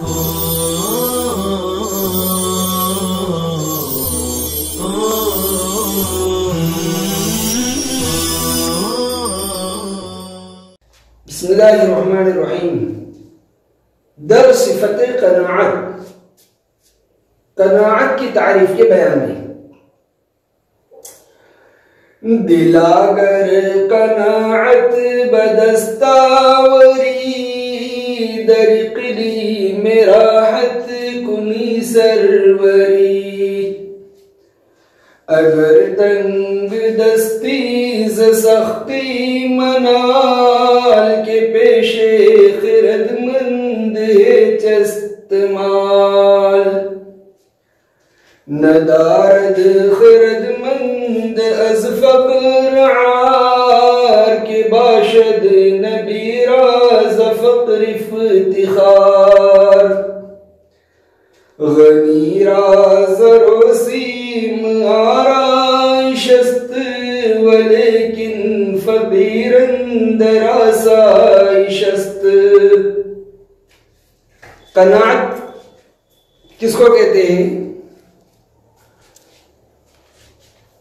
بسم اللہ الرحمن الرحیم۔ در صفت قناعت، قناعت کی تعریف کے بیان میں دلاگر قناعت بدستاوری در اقلیم راحت کنی سروری، اگر تنگ دستی ز سختی منال کے پیش خرد مند ہے چست مال، ندارد خرد مند از فقر عار کے باشد نبی راز فقر افتخار، غنی راز روسیم آرائش است ولیکن فقیر اندر آسائش است۔ قناعت کس کو کہتے ہیں؟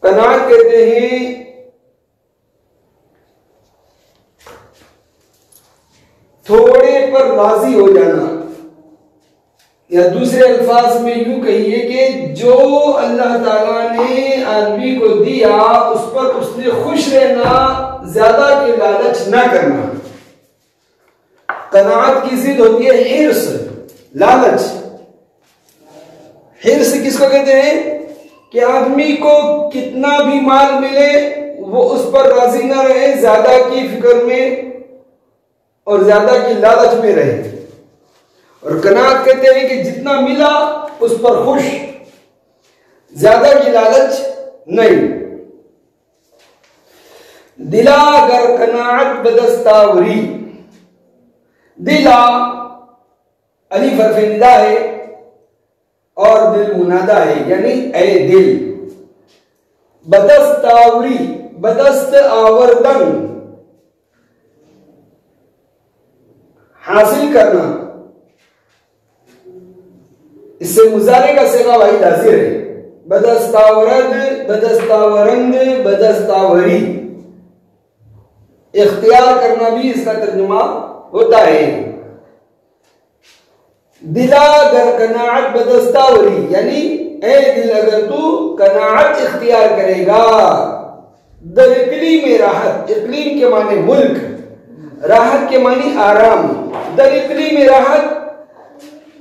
قناعت کہتے ہیں تھوڑے پر راضی ہو جانا، یا دوسرے الفاظ میں یوں کہیے کہ جو اللہ تعالیٰ نے آدمی کو دیا اس پر اس نے خوش رہنا، زیادہ کے لالچ نہ کرنا۔ قناعت کی ضد ہوتی ہے حرص، لالچ۔ حرص کس کو کہتے ہیں؟ کہ آدمی کو کتنا بھی مال ملے وہ اس پر راضی نہ رہے، زیادہ کی فکر میں اور زیادہ کی لالچ میں رہے۔ اور قناعت کہتے ہیں کہ جتنا ملا اس پر خوش، زیادہ کی لالچ نہیں۔ دلا گر قناعت بدستاوری، دلا الف حرف ندا ہے اور دل منادہ ہے، یعنی اے دل۔ بدستاوری، بدست آوردن، حاصل کرنا، اس سے مضارع کا صیغہ واحد حاضر ہے۔ بدستاورد، بدستاورند، بدستاوری، اختیار کرنا بھی اس کا ترجمہ ہوتا ہے۔ دلا گر قناعت بدستاوری، یعنی اے دل اگر تو قناعت اختیار کرے گا، در اقلیم راحت، اقلیم کے معنی ملک، راحت کے معنی آرام، در اقلیم راحت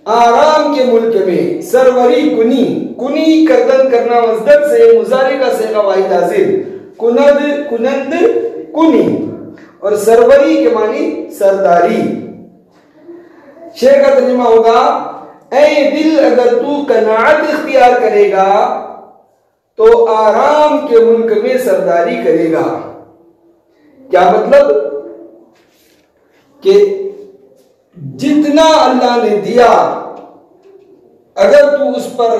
آرام کے ملک میں، سروری کنی، کنی کردن کرنا مصدر سے مضارع کا صیغہ واحد حاضر، کند، کنند، کنی، اور سروری کے معنی سرداری۔ شعر کا ترجمہ ہوگا اے دل اگر تو قناعت اختیار کرے گا تو آرام کے ملک میں سرداری کرے گا۔ کیا مطلب؟ کہ جتنا اللہ نے دیا اگر تو اس پر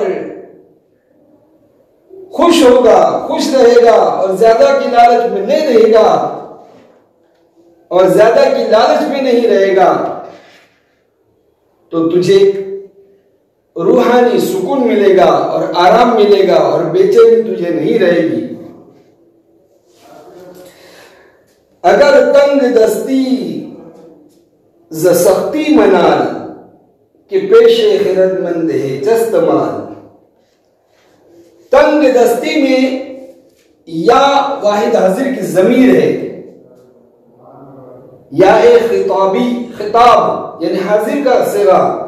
خوش ہوگا، خوش رہے گا اور زیادہ کی لالچ میں نہیں رہے گا، اور زیادہ کی لالچ میں نہیں رہے گا تو تجھے روحانی سکون ملے گا اور آرام ملے گا اور بے چینی تجھے نہیں رہے گی۔ اگر تنگ دستی ز سختی منال کہ پیش خرد مند ہے چست مال، تنگ دستی میں یا واحد حاضر کی ضمیر ہے، یا خطابی، خطاب یعنی حاضر کا صیغہ۔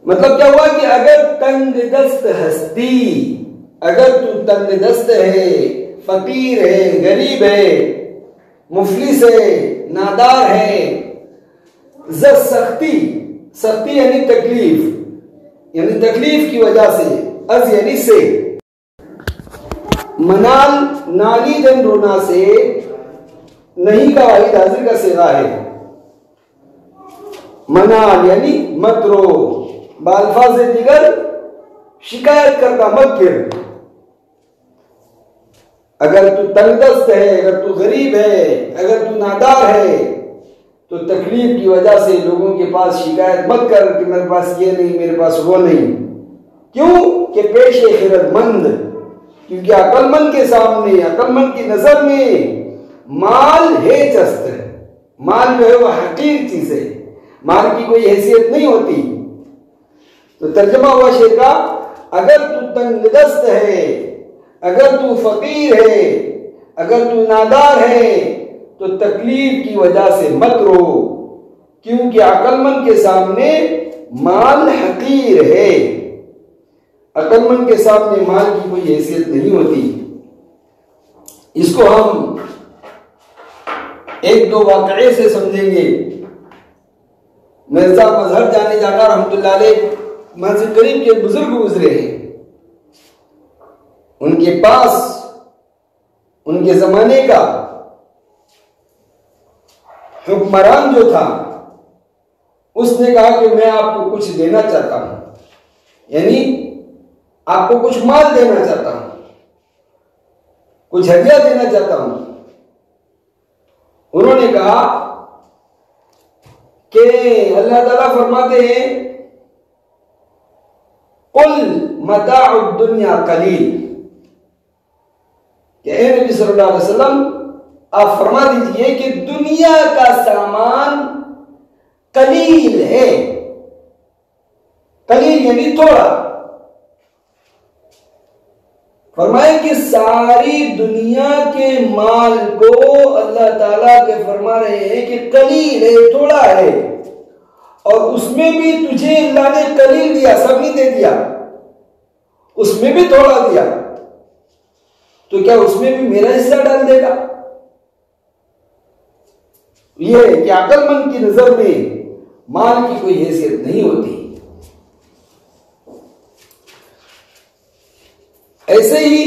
مطلب کیا ہوا کہ اگر تنگ دست ہستی، اگر تو تنگ دست ہے، فقیر ہے، غریب ہے، مفلس ہے، نادار ہے، ز سختی، سختی یعنی تکلیف، یعنی تکلیف کی وجہ سے، از یعنی سے، منال نالی دن رونا سے، نہیں کا واحد حاضر کا صیغہ ہے۔ منال یعنی مت رو، بالفاظ دیگر شکایت کرتا مت پھر۔ اگر تو تنگ دست ہے، اگر تو غریب ہے، اگر تو نادار ہے، تو تکلیف کی وجہ سے لوگوں کے پاس شکایت مت کر کہ میرے پاس یہ نہیں، میرے پاس وہ نہیں۔ کیوں کہ پیش خرد مند، کیونکہ عقل مند کے سامنے، عقل مند کی نظر میں مال ہے چست ہے، مال جو ہے وہ حقیر چیز ہے، مال کی کوئی حیثیت نہیں ہوتی۔ تو ترجمہ ہوا شعر کا، اگر تو تنگ دست ہے، اگر تو فقیر ہے، اگر تو نادار ہے تو تکلیف کی وجہ سے مت رو، کیونکہ عقل مند کے سامنے مال حقیر ہے، عقل مند کے سامنے مال کی کوئی حیثیت نہیں ہوتی۔ اس کو ہم ایک دو واقعے سے سمجھیں گے۔ مرزا مظہر جانے جانا رحمۃ اللہ علیہ مسجد قریب کے بزرگ گزرے ہیں، ان کے پاس ان کے زمانے کا حکمران جو تھا اس نے کہا کہ میں آپ کو کچھ دینا چاہتا ہوں، یعنی آپ کو کچھ مال دینا چاہتا ہوں، کچھ ہدیہ دینا چاہتا ہوں۔ انہوں نے کہا کہ اللہ تعالیٰ فرماتے ہیں قل متاع الدنیا قلیل، کہ اے نبی صلی اللہ علیہ وسلم آپ فرما دیجئے کہ دنیا کا سامان قلیل ہے، قلیل یعنی تھوڑا۔ فرمائے کہ ساری دنیا کے مال کو اللہ تعالیٰ کے فرما رہے ہیں کہ قلیل ہے، تھوڑا ہے، اور اس میں بھی تجھے اللہ نے قلیل دیا، سب نہیں دے دیا، اس میں بھی تھوڑا دیا، تو کیا اس میں بھی میرا حصہ ڈال دے گا؟ یہ ہے کہ عقل مند کی نظر میں مال کی کوئی حیثیت نہیں ہوتی۔ ایسے ہی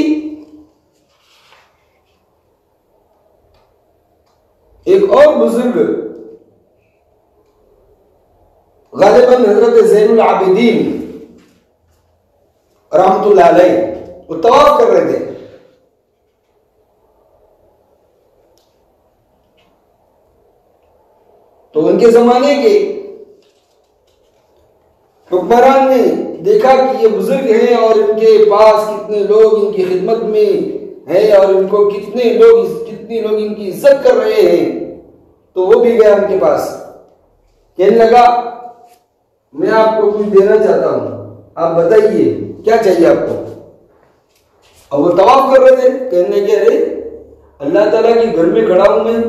ایک اور بزرگ غالباً حضرت زین العابدین رحمۃ اللہ علیہ وہ طواف کر رہے تھے، تو ان کے زمانے کے حکمران نے دیکھا کہ یہ بزرگ ہیں اور ان کے پاس کتنے لوگ ان کی خدمت میں ہیں اور ان کو کتنے لوگ ان کی عزت کر رہے ہیں، تو وہ بھی گیا ان کے پاس، کہنے لگا میں آپ کو کچھ دینا چاہتا ہوں، آپ بتائیے کیا چاہیے آپ کو؟ اور وہ طواف کر رہے تھے، کہنے لگے ارے اللہ تعالیٰ کے گھر میں کھڑا ہوں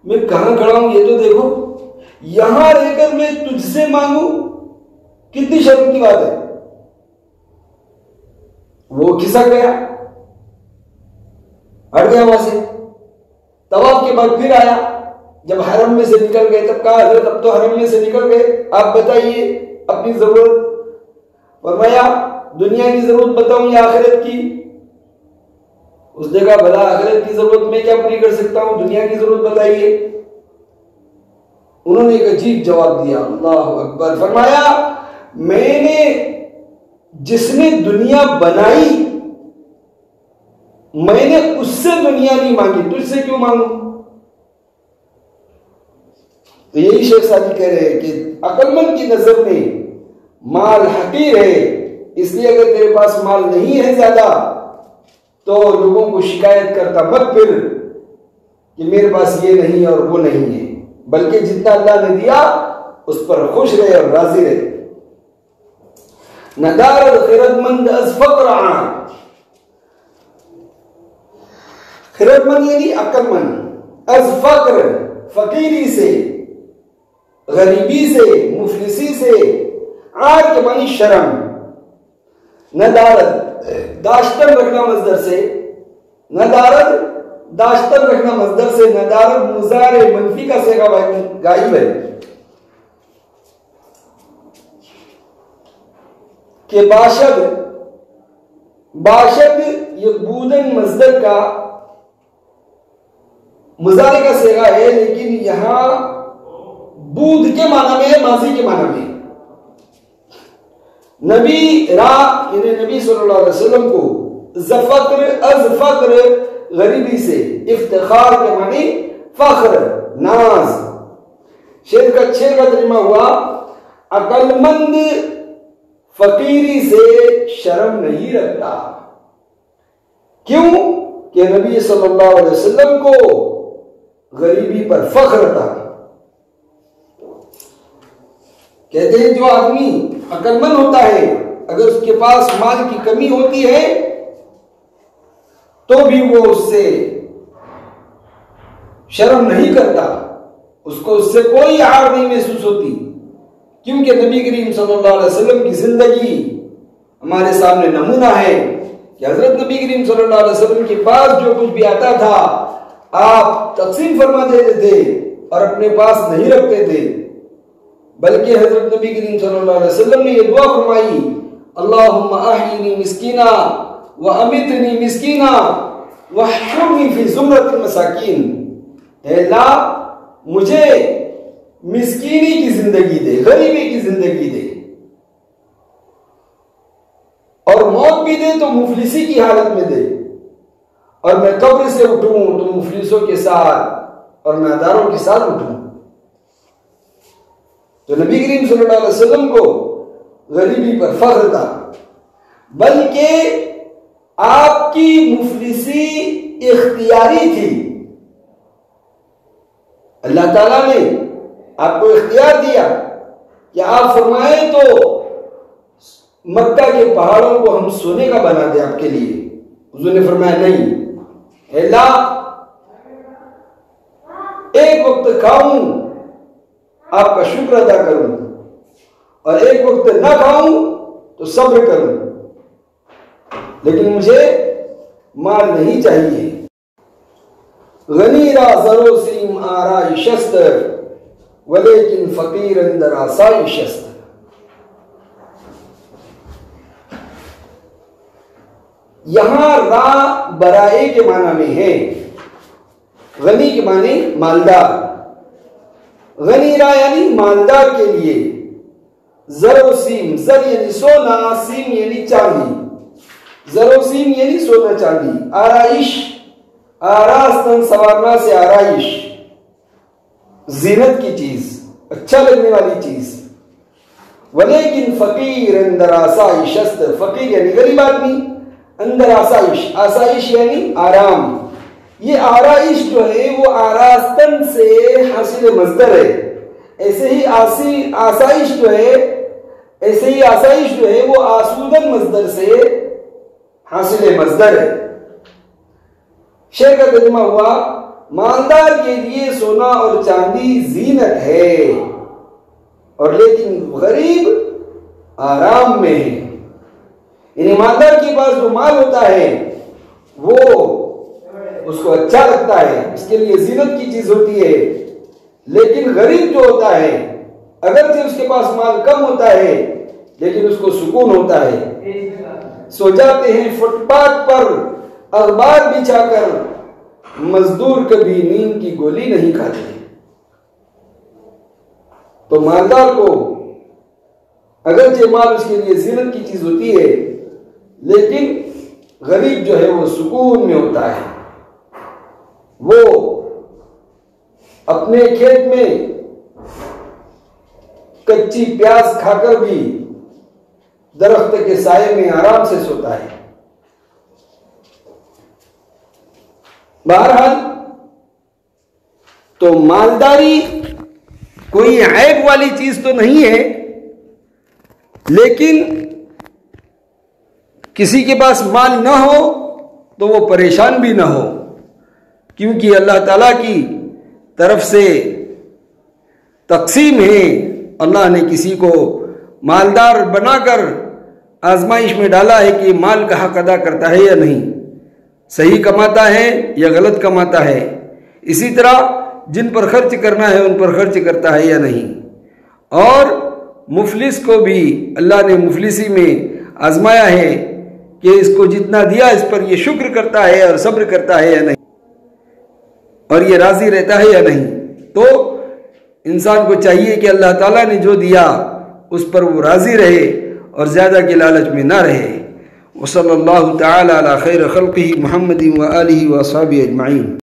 میں کہاں کھڑا ہوں یہ تو دیکھو، یہاں رہ کر میں تجھ سے مانگوں، کتنی شرم کی بات ہے۔ وہ کھسک گیا، ہٹ گیا وہاں سے، طواف کے بعد پھر آیا، جب حرم میں سے نکل گئے تب کہا حضرت اب تو حرم میں سے نکل گئے، آپ بتائیے اپنی ضرورت۔ فرمایا دنیا کی ضرورت بتاؤں یا آخرت کی؟ اس نے کہا بھلا آخرت کی ضرورت میں کیا پوری کر سکتا ہوں، دنیا کی ضرورت بتائیے۔ انہوں نے ایک عجیب جواب دیا، اللہ اکبر، فرمایا میں نے جس نے دنیا بنائی میں نے اس سے دنیا نہیں مانگی، تجھ سے کیوں مانگوں؟ تو یہی شیخ سعدی کہہ رہے ہیں کہ عقل مند کی نظر میں مال حقیر ہے، اس لیے اگر تیرے پاس مال نہیں ہے زیادہ تو لوگوں کو شکایت کرتا مت پھر کہ میرے پاس یہ نہیں اور وہ نہیں ہے، بلکہ جتنا اللہ نے دیا اس پر خوش رہے اور راضی رہے۔ ندارت خرد مند از فقر عام، خرد مند یعنی عقل مند، از فقر فقیری سے، غریبی سے، مفلسی سے، عار کے معنی شرم، ندارت داشتن رکھنا مصدر سے، ندارت داشتن رکھنا مصدر سے، ندارت مضارع منفی کا صیغہ غائب ہے کہ باشد یہ بودن مصدر کا مضارع کا صیغہ ہے، لیکن یہاں بود کے معنی میں ہے، ماضی کے معنی میں۔ نبی یعنی نبی صلی اللہ علیہ وسلم کو زفقر از فقر غریبی سے، افتخار کے معنی فخر، ناز، شیر کا ترجمہ ہوا عقل مند فقیری سے شرم نہیں رکھتا. کیوں کہ نبی صلی اللہ علیہ وسلم کو غریبی پر فخر تھا. کہتے ہیں جو آدمی عقل مند ہوتا ہے اگر اس کے پاس مال کی کمی ہوتی ہے تو بھی وہ اس سے شرم نہیں کرتا, اس کو اس سے کوئی عار نہیں محسوس ہوتی, کیونکہ نبی کریم صلی اللہ علیہ وسلم کی زندگی ہمارے سامنے نمونہ ہے کہ حضرت نبی کریم صلی اللہ علیہ وسلم کے پاس جو کچھ بھی آتا تھا آپ تقسیم فرما دیتے تھے اور اپنے پاس نہیں رکھتے تھے, بلکہ حضرت نبی کریم صلی اللہ علیہ وسلم نے یہ دعا فرمائی اللہم احیینی مسکینا وامیتنی مسکینا واحشرنی فی زمرۃ المساکین. اے اللہ مجھے مسکینی کی زندگی دے, غریبی کی زندگی دے, اور موت بھی دے تو مفلسی کی حالت میں دے, اور میں قبر سے اٹھوں تو مفلسوں کے ساتھ اور ناداروں کے ساتھ اٹھوں. تو نبی کریم صلی اللہ علیہ وسلم کو غریبی پر فخر تھا, بلکہ آپ کی مفلسی اختیاری تھی. اللہ تعالیٰ نے آپ کو اختیار دیا کہ آپ فرمائیں تو مکہ کے پہاڑوں کو ہم سونے کا بنا دیں آپ کے لیے. حضور نے فرمایا نہیں, اے اللہ ایک وقت کھاؤں آپ کا شکر ادا کروں اور ایک وقت نہ کھاؤں تو صبر کروں, لیکن مجھے مال نہیں چاہیے. غنی را زرو سیم آرائش است ولیکن فقیر اندر آسائش است. یہاں را برائے کے معنی میں ہے, غنی کے معنی مالدار, غنی را یعنی مالدار کے لیے, زر و سیم, زر یعنی سونا, سیم یعنی چاندی, زر و سیم یعنی سونا چاندی, آرائش آراستن سوارنا سے آرائش, زینت کی چیز, اچھا لگنے والی چیز. ولیکن فقیر اندر آسائش است, فقیر یعنی غریب آدمی, اندر آسائش, آسائش یعنی آرام. یہ آرائش جو ہے وہ آراستن سے حاصل مصدر ہے, ایسے ہی آسائش جو ہے وہ آسودن مصدر سے حاصل مصدر ہے. شعر کا ترجمہ ہوا مالدار کے لیے سونا اور چاندی زینت ہے, اور لیکن غریب آرام میں ہے. یعنی مالدار کے پاس جو مال ہوتا ہے وہ اس کو اچھا لگتا ہے, اس کے لیے زینت کی چیز ہوتی ہے, لیکن غریب جو ہوتا ہے اگرچہ اس کے پاس مال کم ہوتا ہے لیکن اس کو سکون ہوتا ہے. سو جاتے ہیں فٹ پاتھ پر اخبار بچھا کر, مزدور کبھی نیند کی گولی نہیں کھاتے. تو مالدار کو اگرچہ مال اس کے لیے زینت کی چیز ہوتی ہے لیکن غریب جو ہے وہ سکون میں ہوتا ہے. وہ اپنے کھیت میں کچی پیاز کھا کر بھی درخت کے سائے میں آرام سے سوتا ہے. بہرحال تو مالداری کوئی عیب والی چیز تو نہیں ہے, لیکن کسی کے پاس مال نہ ہو تو وہ پریشان بھی نہ ہو, کیونکہ اللہ تعالیٰ کی طرف سے تقسیم ہے. اللہ نے کسی کو مالدار بنا کر آزمائش میں ڈالا ہے کہ مال کا حق ادا کرتا ہے یا نہیں, صحیح کماتا ہے یا غلط کماتا ہے. اسی طرح جن پر خرچ کرنا ہے ان پر خرچ کرتا ہے یا نہیں. اور مفلس کو بھی اللہ نے مفلسی میں آزمایا ہے کہ اس کو جتنا دیا اس پر یہ شکر کرتا ہے اور صبر کرتا ہے یا نہیں, اور یہ راضی رہتا ہے یا نہیں. تو انسان کو چاہیے کہ اللہ تعالیٰ نے جو دیا اس پر وہ راضی رہے اور زیادہ کے لالچ میں نہ رہے. وصلی اللہ تعالی علی خیر خلقہ محمد و آلہ و اصحابہ اجمعین.